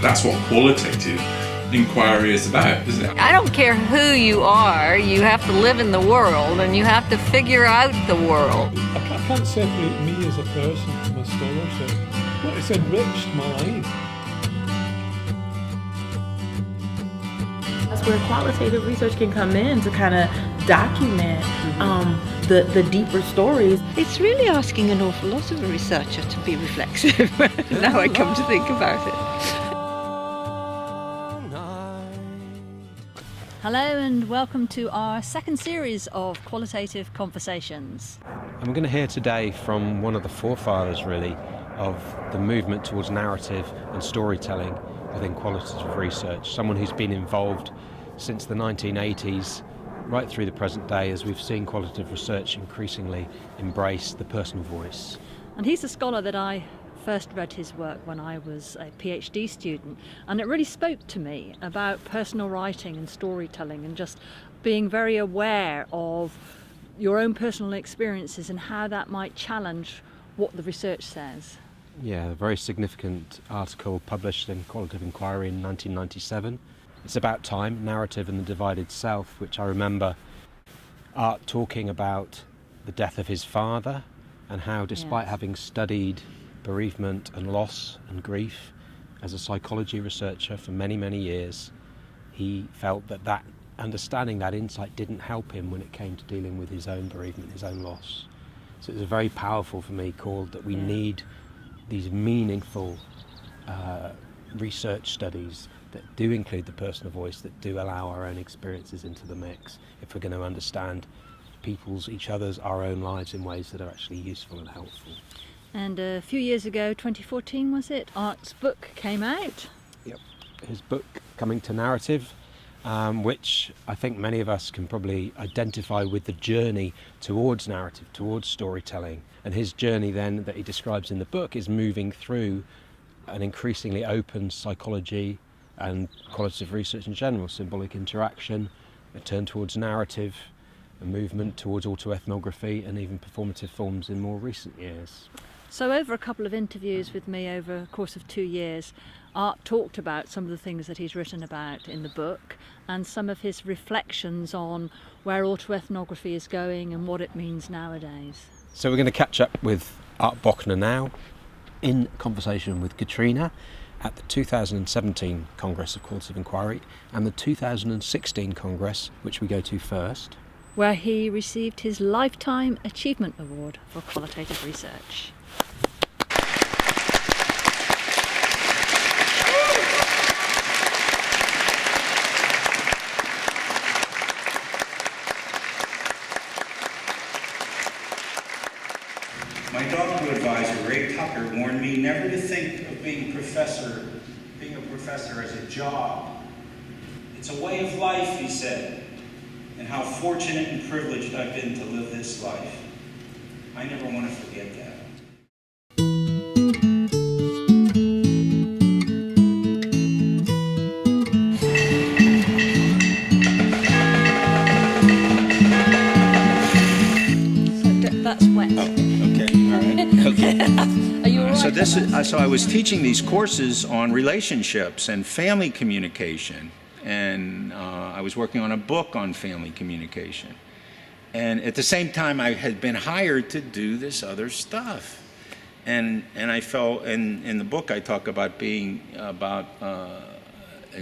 That's what qualitative inquiry is about, isn't it? I don't care who you are, you have to live in the world and you have to figure out the world. I can't separate me as a person from my scholarship. Well, it's enriched my life. That's where qualitative research can come in to kind of document the deeper stories. It's really asking an awful lot of a researcher to be reflexive, now I come to think about it. Hello and welcome to our second series of Qualitative Conversations. And we're going to hear today from one of the forefathers, really, of the movement towards narrative and storytelling within qualitative research, someone who's been involved since the 1980s right through the present day, as we've seen qualitative research increasingly embrace the personal voice. And he's a scholar that I first read his work when I was a PhD student, and it really spoke to me about personal writing and storytelling and just being very aware of your own personal experiences and how that might challenge what the research says. Yeah, a very significant article published in Qualitative Inquiry in 1997. It's about time, narrative and the divided self, which I remember Art talking about the death of his father and how, despite having studied bereavement and loss and grief as a psychology researcher for many, many years, he felt that understanding, that insight didn't help him when it came to dealing with his own bereavement, his own loss. So it was a very powerful, for me, call that we need these meaningful research studies that do include the personal voice, that do allow our own experiences into the mix, if we're going to understand each other's, our own lives in ways that are actually useful and helpful. And a few years ago, 2014 was it, Art's book came out. Yep, his book Coming to Narrative, which I think many of us can probably identify with the journey towards narrative, towards storytelling. And his journey then that he describes in the book is moving through an increasingly open psychology and qualitative research in general, symbolic interaction, a turn towards narrative, a movement towards autoethnography and even performative forms in more recent years. So over a couple of interviews with me over a course of 2 years, Art talked about some of the things that he's written about in the book and some of his reflections on where autoethnography is going and what it means nowadays. So we're going to catch up with Art Bochner now in conversation with Kitrina at the 2017 Congress of Qualitative Inquiry and the 2016 Congress, which we go to first, where he received his Lifetime Achievement Award for qualitative research. My doctoral advisor, Ray Tucker, warned me never to think of being a professor as a job. It's a way of life, he said, and how fortunate and privileged I've been to live this life. I never want to forget that. That's wet. Oh, okay, all right. Okay. Are you all right? So I was teaching these courses on relationships and family communication, and I was working on a book on family communication. And at the same time, I had been hired to do this other stuff. And I felt, in the book I talk about in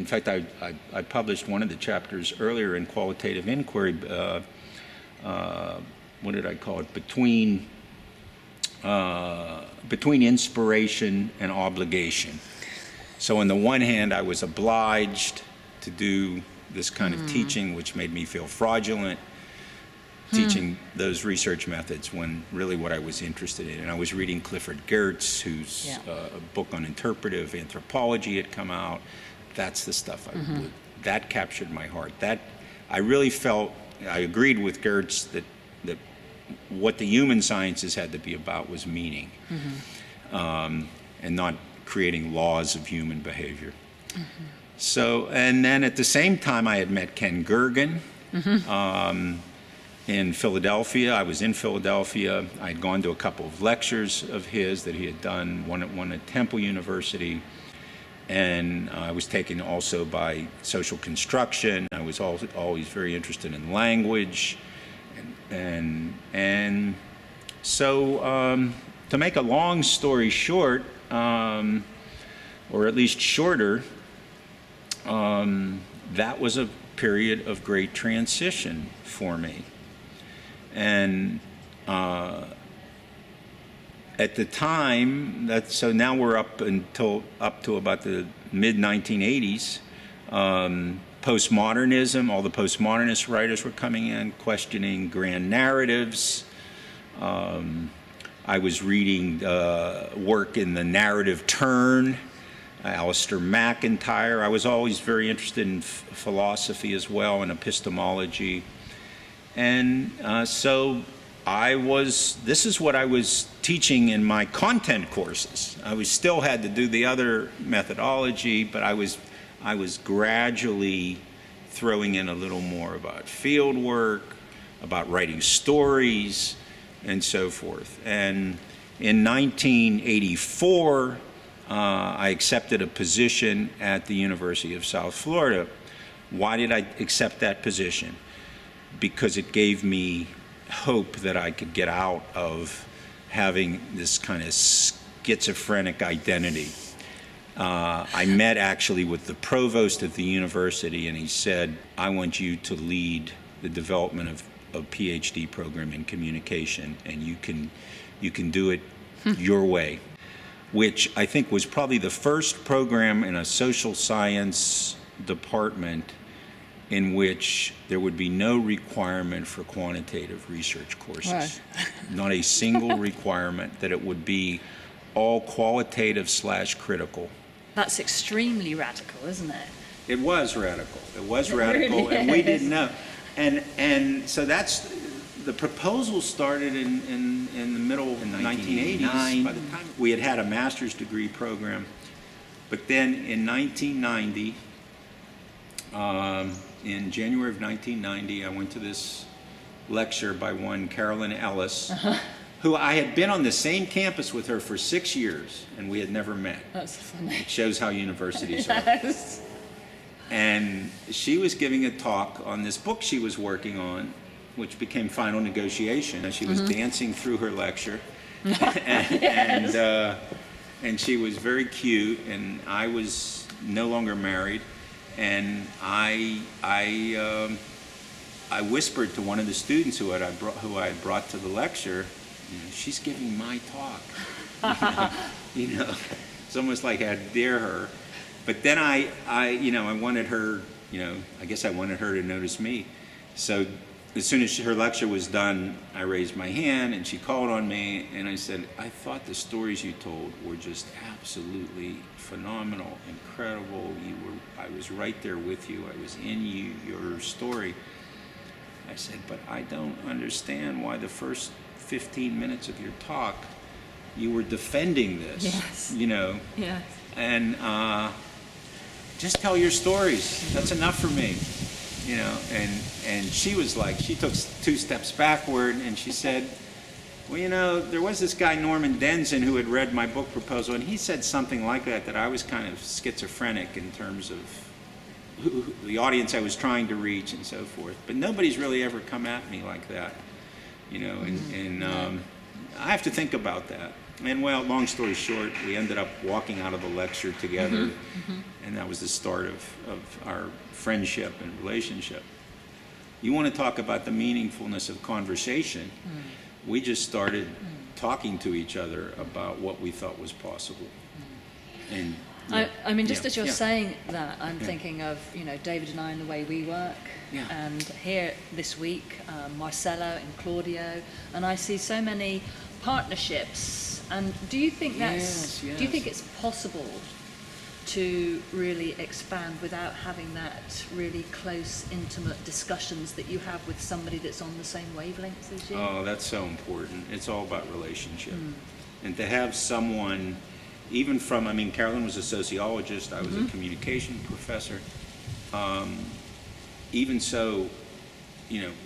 fact, I published one of the chapters earlier in Qualitative Inquiry, what did I call it? Between inspiration and obligation. So on the one hand, I was obliged to do this kind of teaching, which made me feel fraudulent, teaching those research methods when really what I was interested in. And I was reading Clifford Geertz, whose a book on interpretive anthropology had come out. That's the stuff that captured my heart. That I really felt, I agreed with Geertz that what the human sciences had to be about was meaning, and not creating laws of human behavior. So, and then at the same time, I had met Ken Gergen in Philadelphia. I was in Philadelphia. I'd gone to a couple of lectures of his that he had done, one at Temple University. And I was taken also by social construction. I was always very interested in language. And so to make a long story short, or at least shorter, that was a period of great transition for me. And at the time, so now we're up to about the mid-1980s, postmodernism, all the postmodernist writers were coming in, questioning grand narratives. I was reading work in the narrative turn, Alistair MacIntyre. I was always very interested in philosophy as well, and epistemology. And so this is what I was teaching in my content courses. I still had to do the other methodology, but I was gradually throwing in a little more about field work, about writing stories, and so forth. And in 1984, I accepted a position at the University of South Florida. Why did I accept that position? Because it gave me hope that I could get out of having this kind of schizophrenic identity. I met actually with the provost of the university, and he said, I want you to lead the development of a PhD program in communication, and you can do it your way, which I think was probably the first program in a social science department in which there would be no requirement for quantitative research courses. Right. Not a single requirement, that it would be all qualitative/critical. That's extremely radical, isn't it? It was radical. It was radical, and we didn't know. And so that's the proposal started in the middle of the 1980s. By the time we had a master's degree program, but then in 1990. In January of 1990, I went to this lecture by one Carolyn Ellis, who I had been on the same campus with her for 6 years, and we had never met. That's funny. It shows how universities are. Yes. And she was giving a talk on this book she was working on, which became Final Negotiation, and she was dancing through her lecture. And she was very cute, and I was no longer married. And I whispered to one of the students who I had brought to the lecture, she's giving my talk. It's almost like I dare her. But then I wanted her, I guess I wanted her to notice me. So as soon as her lecture was done, I raised my hand and she called on me, and I said, I thought the stories you told were just absolutely phenomenal, incredible. I was right there with you. I was in your story. I said, but I don't understand why the first 15 minutes of your talk you were defending this. Yes. Yes. And just tell your stories. That's enough for me. And she was like, she took 2 steps backward, and she said, well, there was this guy, Norman Denzin, who had read my book proposal, and he said something like that I was kind of schizophrenic in terms of the audience I was trying to reach and so forth. But nobody's really ever come at me like that, and I have to think about that. And well, long story short, we ended up walking out of the lecture together, and that was the start of our friendship and relationship. You want to talk about the meaningfulness of conversation. We just started talking to each other about what we thought was possible. And I mean, just as you're saying that, I'm thinking of, David and I and the way we work. Yeah. And here this week, Marcelo and Claudio, and I see so many partnerships. And do you think do you think it's possible to really expand without having that really close, intimate discussions that you have with somebody that's on the same wavelengths as you? Oh, that's so important. It's all about relationship. And to have someone, even from, Carolyn was a sociologist, I was a communication professor. Even so,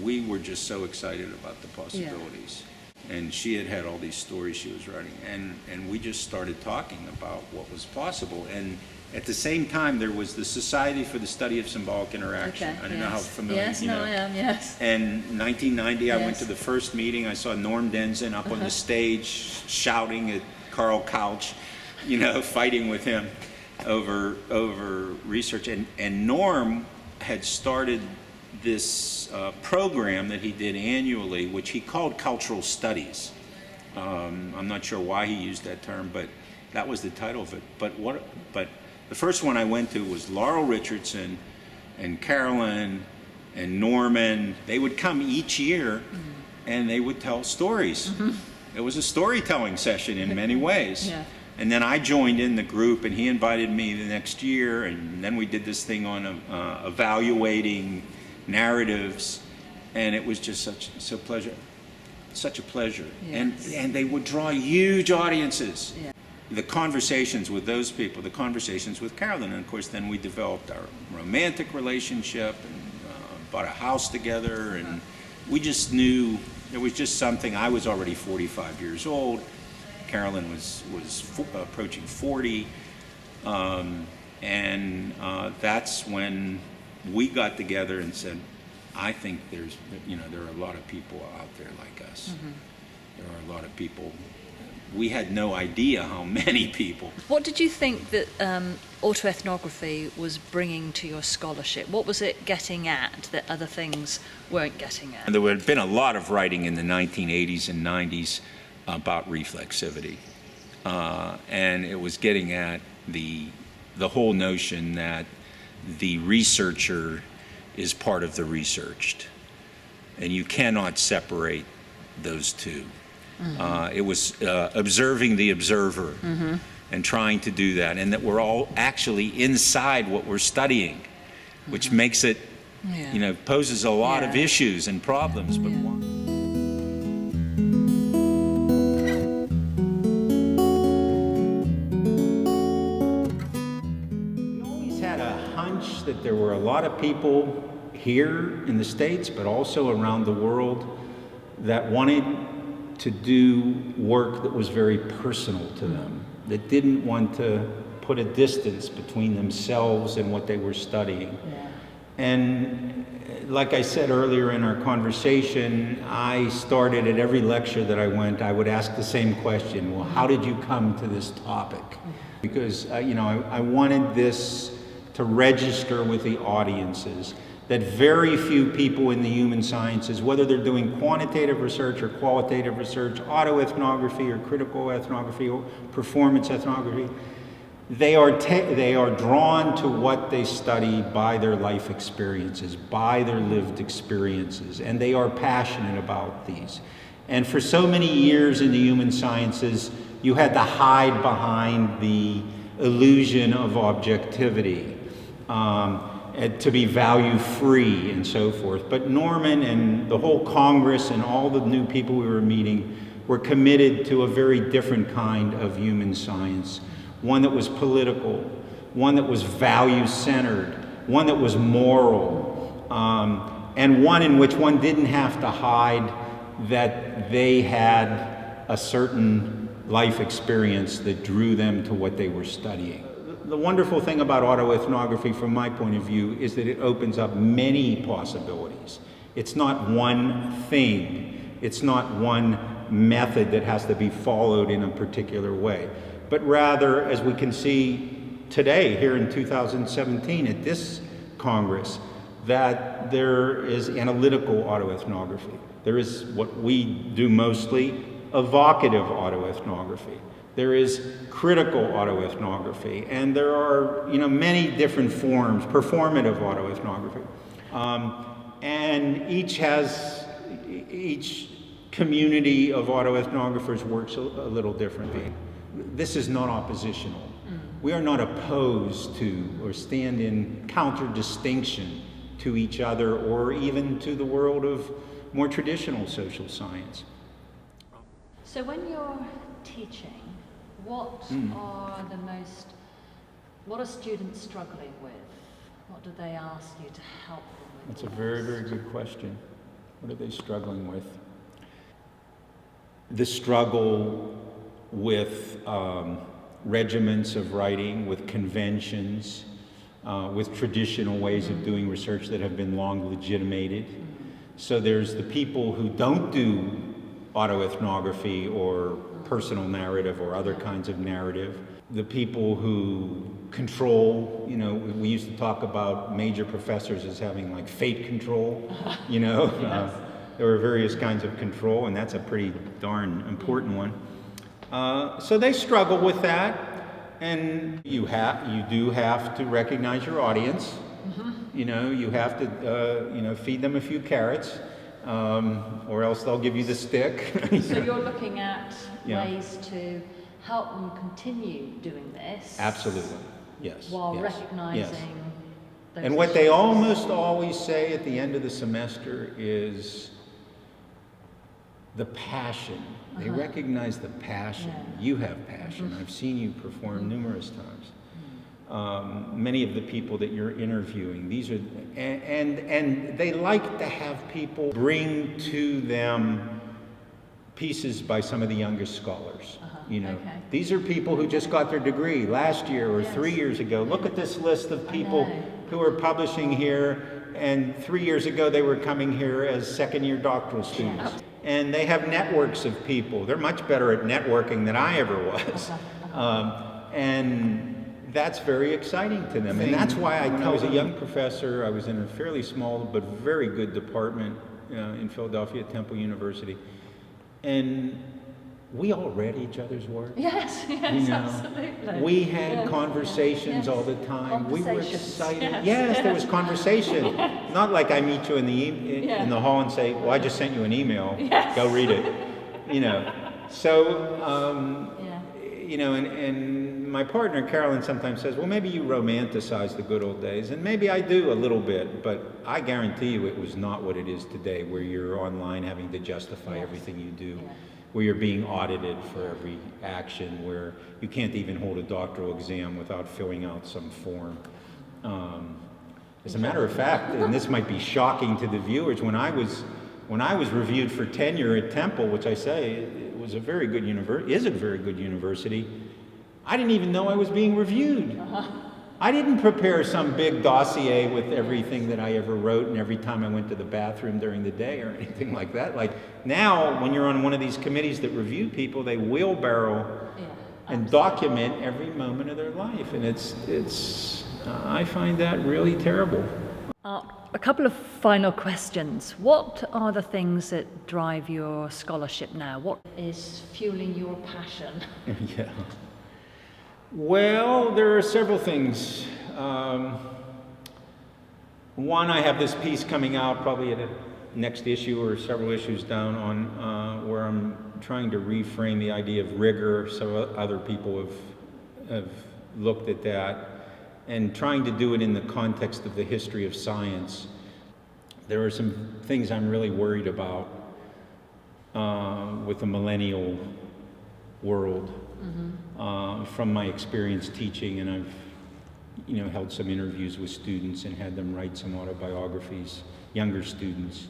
we were just so excited about the possibilities. And she had all these stories she was writing, and we just started talking about what was possible. And At the same time, there was the Society for the Study of Symbolic Interaction. I don't know how familiar Yes, you know. no, I am, yes. And 1990, I went Yes. to the first meeting. I saw Norm Denzin up on the stage shouting at Carl Couch, you know, fighting with him over research. And Norm had started this program that he did annually, which he called cultural studies. I'm not sure why he used that term, but that was the title of it. But the first one I went to was Laurel Richardson and Carolyn and Norman. They would come each year and they would tell stories. It was a storytelling session in many ways. Yeah. And then I joined in the group, and he invited me the next year, and then we did this thing on evaluating narratives, and it was just such a pleasure. Yes. And they would draw huge audiences. Yeah. The conversations with those people, the conversations with Carolyn, and of course then we developed our romantic relationship and bought a house together, and we just knew there was just something. I was already 45 years old. Carolyn was approaching 40, and that's when we got together and said, I think there are a lot of people out there like us. There are a lot of people. We had no idea how many people. What did you think that autoethnography was bringing to your scholarship? What was it getting at that other things weren't getting at? And there had been a lot of writing in the 1980s and 90s about reflexivity. And it was getting at the whole notion that the researcher is part of the researched. And you cannot separate those two. It was observing the observer and trying to do that, and that we're all actually inside what we're studying, which makes it, poses a lot of issues and problems. But we always had a hunch that there were a lot of people here in the States, but also around the world, that wanted to do work that was very personal to them, that didn't want to put a distance between themselves and what they were studying. And like I said earlier in our conversation, I started at every lecture that I went, I would ask the same question: well, how did you come to this topic? Because I wanted this to register with the audiences that very few people in the human sciences, whether they're doing quantitative research or qualitative research, autoethnography or critical ethnography or performance ethnography, they are drawn to what they study by their life experiences, by their lived experiences, and they are passionate about these. And for so many years in the human sciences, you had to hide behind the illusion of objectivity, to be value-free and so forth. But Norman and the whole Congress and all the new people we were meeting were committed to a very different kind of human science, one that was political, one that was value-centered, one that was moral, and one in which one didn't have to hide that they had a certain life experience that drew them to what they were studying. The wonderful thing about autoethnography, from my point of view, is that it opens up many possibilities. It's not one thing. It's not one method that has to be followed in a particular way. But rather, as we can see today, here in 2017 at this Congress, that there is analytical autoethnography. There is what we do mostly, evocative autoethnography. There is critical autoethnography, and there are many different forms, performative autoethnography. And each community of autoethnographers works a little differently. This is not oppositional. We are not opposed to or stand in counter-distinction to each other or even to the world of more traditional social science. So when you're teaching, what are students struggling with? What do they ask you to help them with? That's a very, very good question. What are they struggling with? The struggle with regiments of writing, with conventions, with traditional ways of doing research that have been long legitimated. So there's the people who don't do autoethnography or personal narrative or other kinds of narrative. The people who control, you know, we used to talk about major professors as having like fate control, you know. Yes. There were various kinds of control, and that's a pretty darn important one. So they struggle with that, and you do have to recognize your audience. You know, you have to, feed them a few carrots, or else they'll give you the stick. So you're looking at ways to help them continue doing this. Absolutely, yes. While recognizing those and what they almost always say at the end of the semester is the passion. They recognize the passion. Yeah. You have passion. I've seen you perform numerous times. Many of the people that you're interviewing, these are, and they like to have people bring to them pieces by some of the youngest scholars. You know, these are people who just got their degree last year or 3 years ago. Look at this list of people who are publishing here, and 3 years ago they were coming here as second-year doctoral students. And they have networks of people. They're much better at networking than I ever was. And that's very exciting to them. And that's why when I was a young professor, I was in a fairly small but very good department in Philadelphia at Temple University. And we all read each other's work. Yes, you know, absolutely. We had conversations all the time. We were excited. Yes, there was conversation. Not like I meet you in the hall and say, "Well, I just sent you an email. Go read it." You know. So, you know, and my partner Carolyn sometimes says, "Well, maybe you romanticize the good old days," and maybe I do a little bit, but I guarantee you, it was not what it is today, where you're online having to justify everything you do. Where you're being audited for every action, where you can't even hold a doctoral exam without filling out some form. As a matter of fact, and this might be shocking to the viewers, when I was reviewed for tenure at Temple, which I say it was a very good university, I didn't even know I was being reviewed. I didn't prepare some big dossier with everything that I ever wrote and every time I went to the bathroom during the day or anything like that. Like now, when you're on one of these committees that review people, they wheelbarrow and document every moment of their life, and it's I find that really terrible. A couple of final questions. What are the things that drive your scholarship now? What is fueling your passion? Yeah. Well, there are several things. One, I have this piece coming out probably at the next issue or several issues down on where I'm trying to reframe the idea of rigor. So other people have looked at that, and trying to do it in the context of the history of science. There are some things I'm really worried about with the millennial world. From my experience teaching, and I've held some interviews with students and had them write some autobiographies, younger students,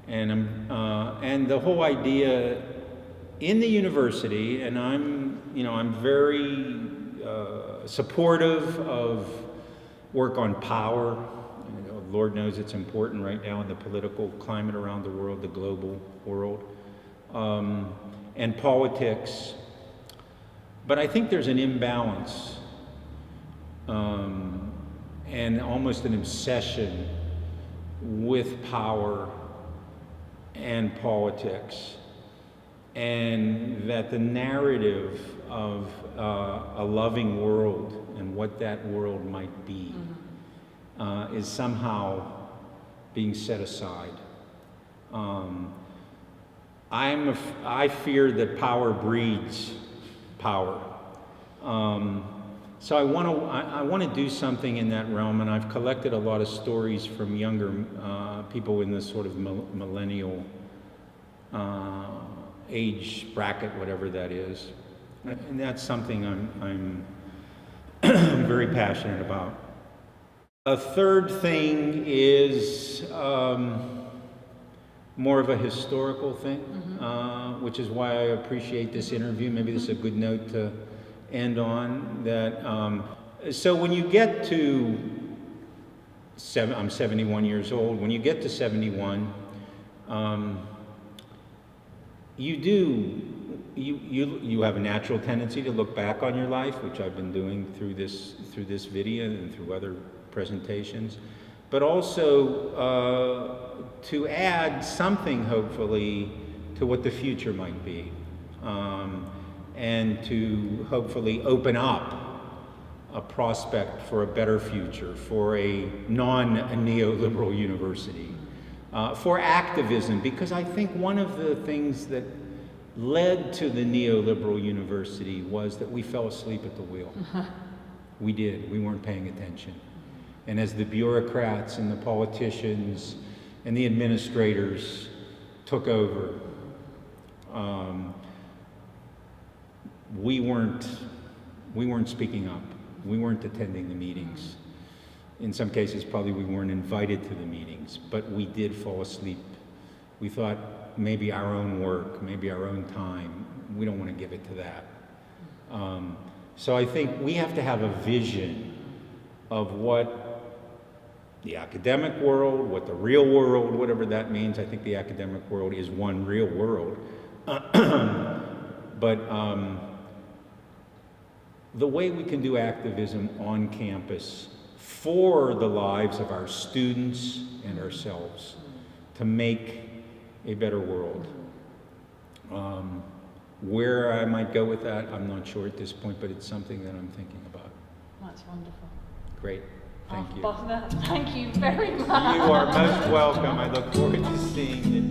and the whole idea in the university, and I'm very supportive of work on power. Lord knows it's important right now in the political climate around the world, the global world. And politics, but I think there's an imbalance and almost an obsession with power and politics, and that the narrative of a loving world and what that world might be is somehow being set aside. I fear that power breeds power. So I want to do something in that realm, and I've collected a lot of stories from younger people in this sort of millennial age bracket, whatever that is, and that's something I'm very passionate about. A third thing is more of a historical thing, which is why I appreciate this interview. Maybe this is a good note to end on. That so when you get to I'm 71 years old. When you get to 71, you have a natural tendency to look back on your life, which I've been doing through this video and through other presentations, but also to add something, hopefully, to what the future might be, and to hopefully open up a prospect for a better future, for a non-neoliberal university, for activism, because I think one of the things that led to the neoliberal university was that we fell asleep at the wheel. We did. We weren't paying attention. And as the bureaucrats and the politicians and the administrators took over, we weren't speaking up. We weren't attending the meetings. In some cases, probably we weren't invited to the meetings, but we did fall asleep. We thought maybe our own work, maybe our own time, we don't want to give it to that. So I think we have to have a vision of what the academic world, what the real world, whatever that means. I think the academic world is one real world. But the way we can do activism on campus for the lives of our students and ourselves to make a better world. Where I might go with that, I'm not sure at this point, but it's something that I'm thinking about. That's wonderful. Great, thank you. Bochner, thank you very much. You are most welcome. I look forward to seeing the